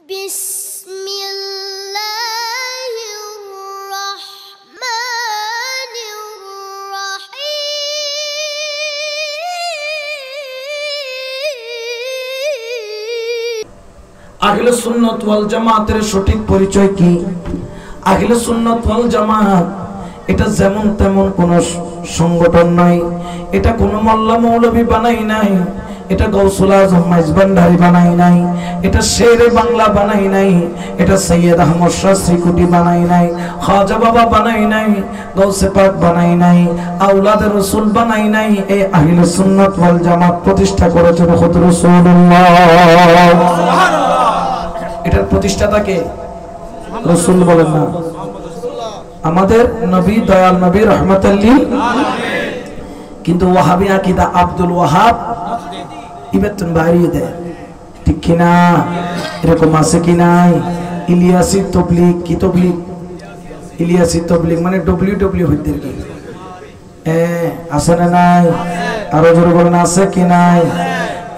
بسم الله الرحمن الرحيم আহলে সুন্নাত ওয়াল জামাতের সঠিক পরিচয় কি? আহলে সুন্নাত ওয়াল জামাত এটা যেমন তেমন কোন সংগঠন নয়, এটা কোন মোল্লা মৌলভী বানাই নাই, এটা গৌসুল আজম মাইজবান্ডারি বানাই নাই, এটা শেরে বাংলা বানাই নাই, এটা সৈয়দ আহমদ শাহ শ্রীকুটি বানাই নাই, খাজা বাবা বানাই নাই, গৌসে পাক বানাই নাই, আওলাদ রাসূল বানাই নাই। এই আহলে সুন্নাত ওয়াল জামাত প্রতিষ্ঠা করেছেন খুদ রাসূলুল্লাহ। সুবহানাল্লাহ। এটার প্রতিষ্ঠাতা কে? রাসূল বলেন না, আমাদের নবী, দয়াল নবী রহমাতুল লিল আলামিন। কিন্তু ওয়াহাবি আকীদা আব্দুল ওয়াহাব ইবেতন বাড়িয়ে দেয়, ঠিক কি না? এরকম আছে কি নাই? ইলিয়াসি তবলিগ, কি তবলিগ? ইলিয়াসি তবলিগ মানে ডব্লিউ হইতে কি আছে না নাই? আরো জোরে বলেন আছে কি নাই?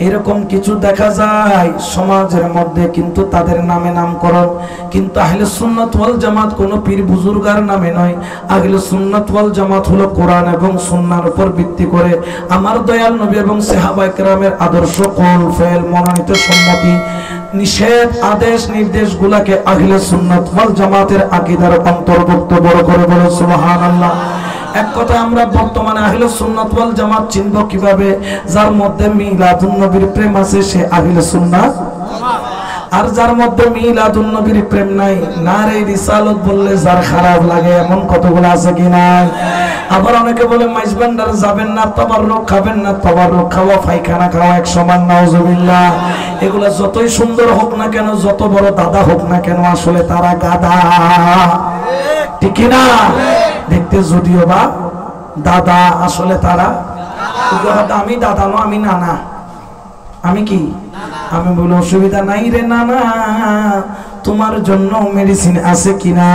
এরকম কিছু দেখা যায় সমাজের মধ্যে, কিন্তু তাদের নামে নামকরণ। কিন্তু আহলে সুন্নাত ওয়াল জামাত কোন পীর বুজুর্গার নামে নয়। আহলে সুন্নাত ওয়াল জামাত হলো কোরআন এবং সুন্নাহর উপর ভিত্তি করে আমার দয়াল নবী এবং সাহাবায়ে কেরামের আদর্শ, কওল, ফেল, মনোনীত সম্মতি, নিষেধ, আদেশ, নির্দেশগুলোকে আহলে সুন্নাত ওয়াল জামাতের আকীদার অন্তর্ভুক্ত। বড় করে বলে সুবহানাল্লাহ। এক কথা, আমরা বর্তমানে আহলে সুন্নাত ওয়াল জামাত চিনব কিভাবে? যার মধ্যে মিলাদুন নবীর প্রেম আছে সে আহলে সুন্নাত, আর যার মধ্যে মিলাদুন নবীর প্রেম নাই, নারে রিসালাত বললে যার খারাপ লাগে, এমন কতগুলো আছে কি না? আবার অনেকে বলে মাইজবান্ডার যাবেন না, তাবাররুক খাবেন না, তাবাররুক খাওয়া পায়খানা খাওয়া এক সমান, নাউজুবিল্লাহ। এগুলা যতই সুন্দর হোক না কেন, যত বড় দাদা হোক না কেন, আসলে তারা গাদা, ঠিক কি না? দেখতে যদিও বা দাদা, আসলে তারা আমি দাদা না, আমি নানা। আমি কি? আমি বলি অসুবিধা নাই রে নানা, তোমার জন্য মেডিসিন আছে কিনা?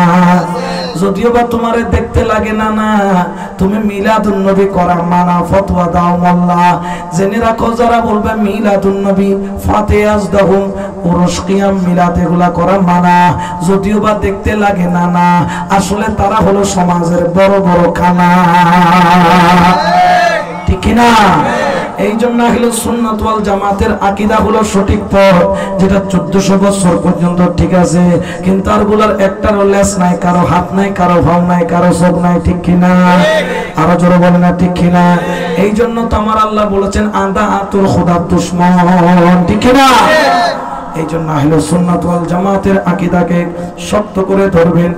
যদিও বা তোমারে দেখতে লাগে নানা, তুমি মিলাদুন নবী করা মানা, ফতোয়া দাও মোল্লা। জেনে রাখো, যারা বলবে মিলাদুন নবী, ফাতিহাজদাহুম, উরুস, কিয়াম, মিলাদ এগুলা করা মানা, যদিও বা দেখতে লাগে নানা, আসলে তারা হলো সমাজের বড় বড় খানা, ঠিক কিনা? এই জন্য আহলে সুন্নাত ওয়াল জামাতের আকীদা হলো সঠিক পথ, যেটা 1400 বছর পর্যন্ত ঠিক আছে। কিন্তু আর গুলার একটারও লেস নাই, কারো হাত নাই, কারো ভাও নাই, কারো চোখ নাই, ঠিক কিনা? আরো জোরে বলেন না, ঠিক কিনা? এই জন্য তো আমার আল্লাহ বলেছেন আদা আতুল খুদা দুশমন, ঠিক কিনা? এই জন্য আহলে সুন্নাত ওয়াল জামাতের আকীদাকে শক্ত করে ধরবেন।